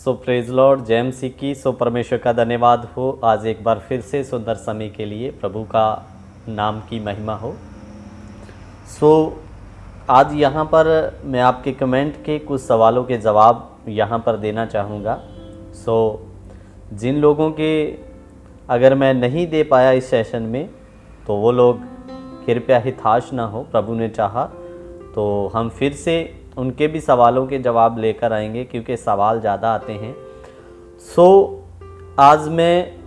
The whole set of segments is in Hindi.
सो प्रेज लॉर्ड, जय मसीह की। सो परमेश्वर का धन्यवाद हो आज एक बार फिर से सुंदर समय के लिए। प्रभु का नाम की महिमा हो। सो आज यहाँ पर मैं आपके कमेंट के कुछ सवालों के जवाब यहाँ पर देना चाहूँगा। सो जिन लोगों के अगर मैं नहीं दे पाया इस सेशन में तो वो लोग कृपया हिताश ना हो। प्रभु ने चाहा तो हम फिर से उनके भी सवालों के जवाब लेकर आएंगे, क्योंकि सवाल ज़्यादा आते हैं। सो आज मैं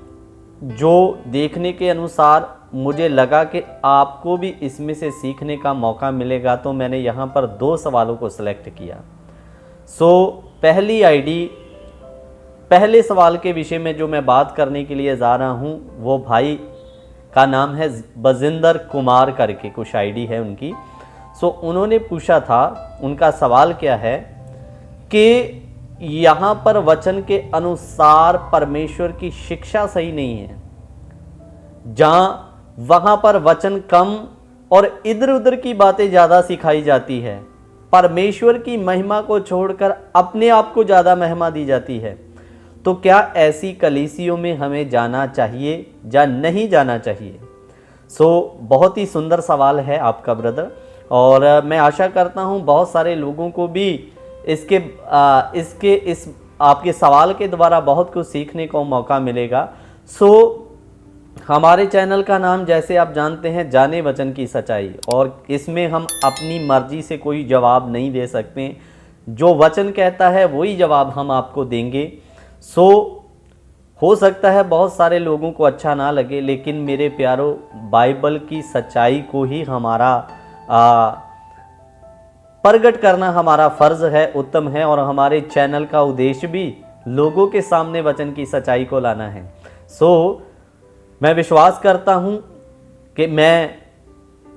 जो देखने के अनुसार मुझे लगा कि आपको भी इसमें से सीखने का मौका मिलेगा, तो मैंने यहाँ पर 2 सवालों को सिलेक्ट किया। सो पहली आईडी, पहले सवाल के विषय में जो मैं बात करने के लिए जा रहा हूँ वो भाई का नाम है बजिंदर कुमार करके कुछ आईडी है उनकी। सो उन्होंने पूछा था, उनका सवाल क्या है कि यहाँ पर वचन के अनुसार परमेश्वर की शिक्षा सही नहीं है, जहाँ वहाँ पर वचन कम और इधर उधर की बातें ज़्यादा सिखाई जाती है। परमेश्वर की महिमा को छोड़कर अपने आप को ज़्यादा महिमा दी जाती है। तो क्या ऐसी कलीसियों में हमें जाना चाहिए या नहीं जाना चाहिए? सो बहुत ही सुंदर सवाल है आपका ब्रदर, और मैं आशा करता हूं बहुत सारे लोगों को भी इस आपके सवाल के द्वारा बहुत कुछ सीखने को मौका मिलेगा। सो हमारे चैनल का नाम जैसे आप जानते हैं जाने वचन की सच्चाई, और इसमें हम अपनी मर्जी से कोई जवाब नहीं दे सकते। जो वचन कहता है वही जवाब हम आपको देंगे। सो हो सकता है बहुत सारे लोगों को अच्छा ना लगे, लेकिन मेरे प्यारों, बाइबल की सच्चाई को ही हमारा प्रकट करना हमारा फ़र्ज़ है, उत्तम है, और हमारे चैनल का उद्देश्य भी लोगों के सामने वचन की सच्चाई को लाना है। सो मैं विश्वास करता हूँ कि मैं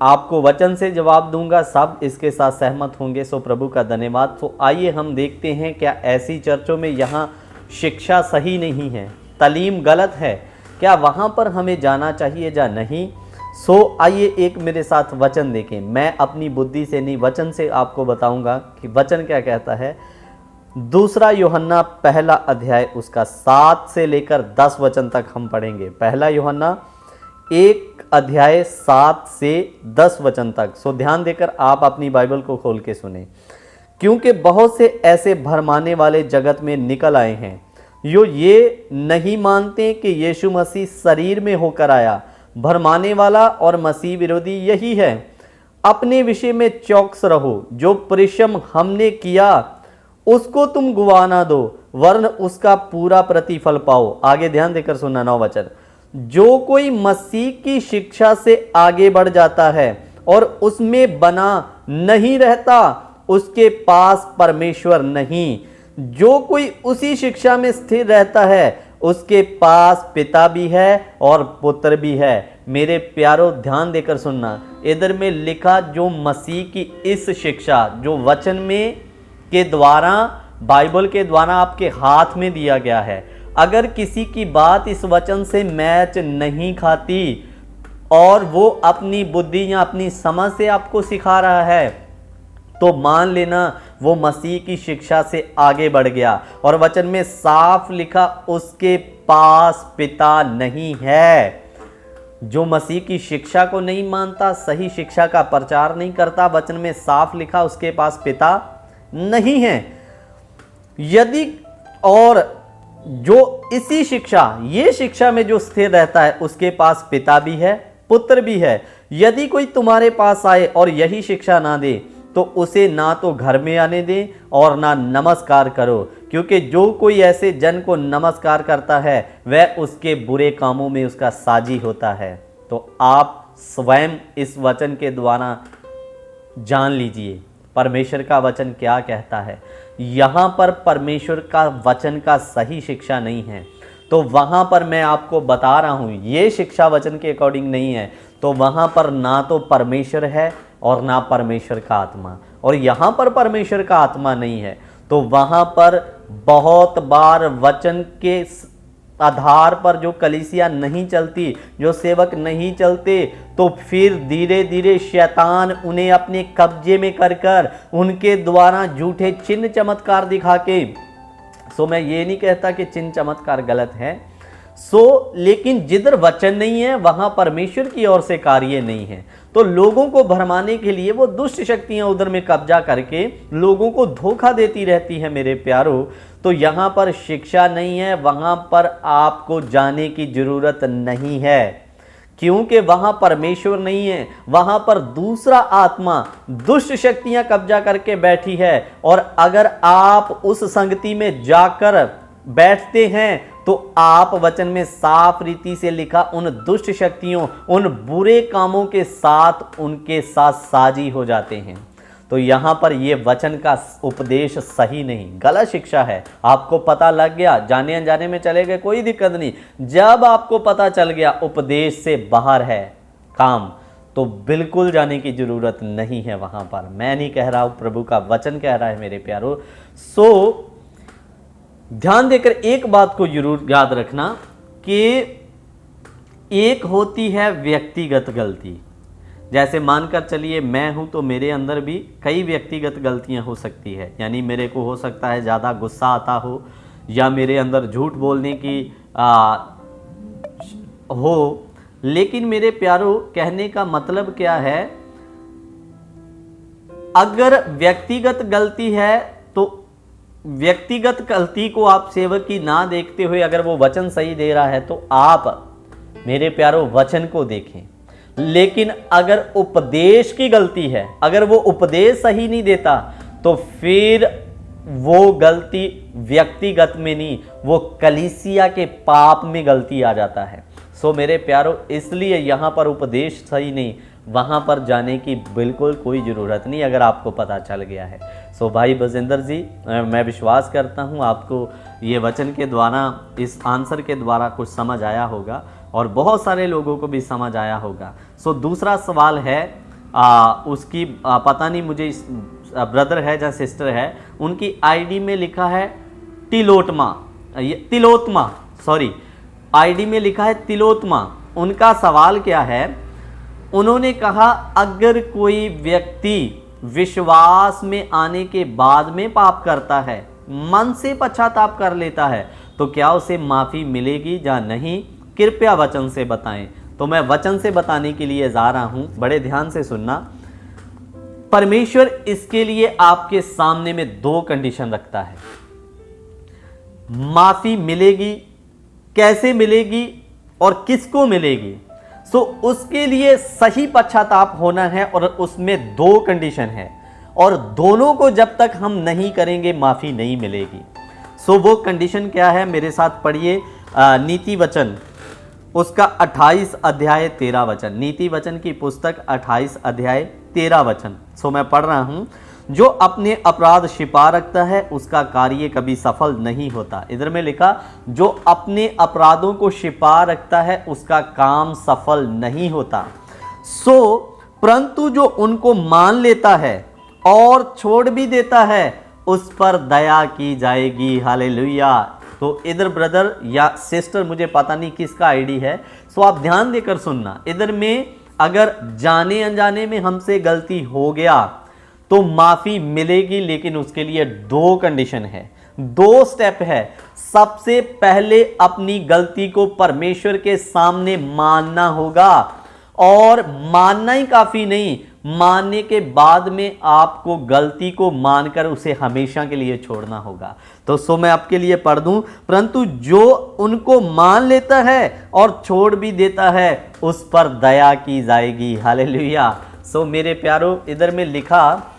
आपको वचन से जवाब दूंगा, सब इसके साथ सहमत होंगे। सो प्रभु का धन्यवाद। तो आइए हम देखते हैं क्या ऐसी चर्चों में यहाँ शिक्षा सही नहीं है, तालीम गलत है, क्या वहाँ पर हमें जाना चाहिए या नहीं? सो आइए एक मेरे साथ वचन देखें। मैं अपनी बुद्धि से नहीं, वचन से आपको बताऊंगा कि वचन क्या कहता है। 2 यूहन्ना पहला अध्याय उसका 7 से लेकर 10 वचन तक हम पढ़ेंगे। पहला यूहन्ना 1 अध्याय 7 से 10 वचन तक। सो ध्यान देकर आप अपनी बाइबल को खोल के सुने, क्योंकि बहुत से ऐसे भरमाने वाले जगत में निकल आए हैं जो ये नहीं मानते कि यीशु मसीह शरीर में होकर आया। भरमाने वाला और मसीह विरोधी यही है। अपने विषय में चौकस रहो, जो परिश्रम हमने किया उसको तुम गुवा ना दो, वरन उसका पूरा प्रतिफल पाओ। आगे ध्यान देकर सुनना 9 वचन। जो कोई मसीह की शिक्षा से आगे बढ़ जाता है और उसमें बना नहीं रहता, उसके पास परमेश्वर नहीं। जो कोई उसी शिक्षा में स्थिर रहता है, उसके पास पिता भी है और पुत्र भी है। मेरे प्यारों, ध्यान देकर सुनना। इधर में लिखा जो मसीह की इस शिक्षा, जो वचन में के द्वारा, बाइबल के द्वारा आपके हाथ में दिया गया है। अगर किसी की बात इस वचन से मैच नहीं खाती और वो अपनी बुद्धि या अपनी समझ से आपको सिखा रहा है, तो मान लेना वो मसीह की शिक्षा से आगे बढ़ गया। और वचन में साफ लिखा, उसके पास पिता नहीं है। जो मसीह की शिक्षा को नहीं मानता, सही शिक्षा का प्रचार नहीं करता, वचन में साफ लिखा उसके पास पिता नहीं है। यदि और जो इसी शिक्षा, ये शिक्षा में जो स्थिर रहता है, उसके पास पिता भी है, पुत्र भी है। यदि कोई तुम्हारे पास आए और यही शिक्षा ना दे, तो उसे ना तो घर में आने दें और ना नमस्कार करो, क्योंकि जो कोई ऐसे जन को नमस्कार करता है वह उसके बुरे कामों में उसका साझी होता है। तो आप स्वयं इस वचन के द्वारा जान लीजिए परमेश्वर का वचन क्या कहता है। यहाँ पर परमेश्वर का वचन का सही शिक्षा नहीं है, तो वहाँ पर मैं आपको बता रहा हूँ ये शिक्षा वचन के अकॉर्डिंग नहीं है, तो वहाँ पर ना तो परमेश्वर है और ना परमेश्वर का आत्मा। और यहाँ पर परमेश्वर का आत्मा नहीं है, तो वहाँ पर बहुत बार वचन के आधार पर जो कलीसिया नहीं चलती, जो सेवक नहीं चलते, तो फिर धीरे धीरे शैतान उन्हें अपने कब्जे में कर कर उनके द्वारा झूठे चिन्ह चमत्कार दिखा के सो मैं ये नहीं कहता कि चिन्ह चमत्कार गलत है, लेकिन जिधर वचन नहीं है वहां परमेश्वर की ओर से कार्य नहीं है, तो लोगों को भरमाने के लिए वो दुष्ट शक्तियां उधर में कब्जा करके लोगों को धोखा देती रहती है मेरे प्यारों। तो यहां पर शिक्षा नहीं है, वहां पर आपको जाने की जरूरत नहीं है, क्योंकि वहां परमेश्वर नहीं है, वहां पर दूसरा आत्मा दुष्ट शक्तियां कब्जा करके बैठी है। और अगर आप उस संगति में जाकर बैठते हैं तो आप वचन में साफ रीति से लिखा उन दुष्ट शक्तियों, उन बुरे कामों के साथ उनके साथ साझी हो जाते हैं। तो यहां पर यह वचन का उपदेश सही नहीं, गलत शिक्षा है। आपको पता लग गया, जाने अनजाने में चले गए, कोई दिक्कत नहीं। जब आपको पता चल गया उपदेश से बाहर है काम, तो बिल्कुल जाने की जरूरत नहीं है वहां पर। मैं नहीं कह रहा हूं, प्रभु का वचन कह रहा है मेरे प्यारों। ध्यान देकर एक बात को जरूर याद रखना कि एक होती है व्यक्तिगत गलती। जैसे मानकर चलिए मैं हूं तो मेरे अंदर भी कई व्यक्तिगत गलतियां हो सकती है, यानी मेरे को हो सकता है ज़्यादा गुस्सा आता हो, या मेरे अंदर झूठ बोलने की हो। लेकिन मेरे प्यारों, कहने का मतलब क्या है, अगर व्यक्तिगत गलती है तो व्यक्तिगत गलती को आप सेवक की ना देखते हुए अगर वो वचन सही दे रहा है तो आप मेरे प्यारों वचन को देखें। लेकिन अगर उपदेश की गलती है, अगर वो उपदेश सही नहीं देता, तो फिर वो गलती व्यक्तिगत में नहीं, वो कलीसिया के पाप में गलती आ जाता है। मेरे प्यारों, इसलिए यहां पर उपदेश सही नहीं, वहां पर जाने की बिल्कुल कोई ज़रूरत नहीं अगर आपको पता चल गया है। भाई बजेंद्र जी, मैं विश्वास करता हूं आपको ये वचन के द्वारा, इस आंसर के द्वारा कुछ समझ आया होगा और बहुत सारे लोगों को भी समझ आया होगा। दूसरा सवाल है उसकी पता नहीं मुझे, ब्रदर है या सिस्टर है, उनकी आईडी में लिखा है तिलोत्मा, सॉरी, आईडी में लिखा है तिलोत्मा। उनका सवाल क्या है, उन्होंने कहा अगर कोई व्यक्ति विश्वास में आने के बाद में पाप करता है, मन से पश्चाताप कर लेता है, तो क्या उसे माफ़ी मिलेगी या नहीं? कृपया वचन से बताएं। तो मैं वचन से बताने के लिए जा रहा हूं, बड़े ध्यान से सुनना। परमेश्वर इसके लिए आपके सामने में 2 कंडीशन रखता है। माफ़ी मिलेगी, कैसे मिलेगी और किसको मिलेगी? उसके लिए सही पश्चाताप होना है और उसमें 2 कंडीशन है, और दोनों को जब तक हम नहीं करेंगे माफ़ी नहीं मिलेगी। वो कंडीशन क्या है? मेरे साथ पढ़िए नीति वचन, उसका 28 अध्याय 13 वचन। नीति वचन की पुस्तक 28 अध्याय 13 वचन। मैं पढ़ रहा हूं। जो अपने अपराध छिपा रखता है उसका कार्य कभी सफल नहीं होता। इधर में लिखा, जो अपने अपराधों को छिपा रखता है उसका काम सफल नहीं होता। परंतु जो उनको मान लेता है और छोड़ भी देता है उस पर दया की जाएगी। हालेलुया। तो इधर ब्रदर या सिस्टर, मुझे पता नहीं किसका आईडी है, आप ध्यान देकर सुनना। इधर में अगर जाने अनजाने में हमसे गलती हो गया तो माफी मिलेगी, लेकिन उसके लिए 2 कंडीशन है, 2 स्टेप है। सबसे पहले अपनी गलती को परमेश्वर के सामने मानना होगा, और मानना ही काफी नहीं, मानने के बाद में आपको गलती को मानकर उसे हमेशा के लिए छोड़ना होगा। तो मैं आपके लिए पढ़ दूं, परंतु जो उनको मान लेता है और छोड़ भी देता है उस पर दया की जाएगी। हालेलुया। मेरे प्यारों, इधर में लिखा,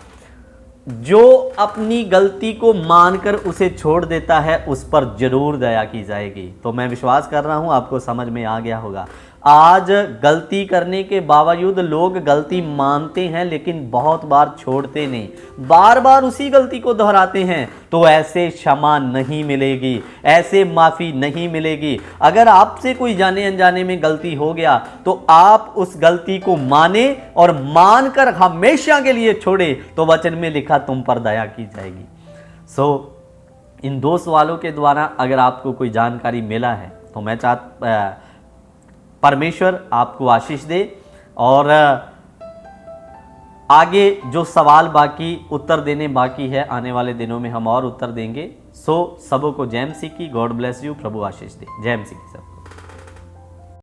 जो अपनी गलती को मानकर उसे छोड़ देता है उस पर जरूर दया की जाएगी। तो मैं विश्वास कर रहा हूं आपको समझ में आ गया होगा। आज गलती करने के बावजूद लोग गलती मानते हैं लेकिन बहुत बार छोड़ते नहीं, बार बार उसी गलती को दोहराते हैं। तो ऐसे क्षमा नहीं मिलेगी, ऐसे माफ़ी नहीं मिलेगी। अगर आपसे कोई जाने अनजाने में गलती हो गया तो आप उस गलती को माने और मानकर हमेशा के लिए छोड़े, तो वचन में लिखा तुम पर दया की जाएगी। इन 2 सवालों के द्वारा अगर आपको कोई जानकारी मिला है तो मैं परमेश्वर आपको आशीष दे, और आगे जो सवाल बाकी उत्तर देने बाकी है, आने वाले दिनों में हम और उत्तर देंगे। सो सबों को जय एम सी की, गॉड ब्लेस यू, प्रभु आशीष दे। जय एम सी की सब।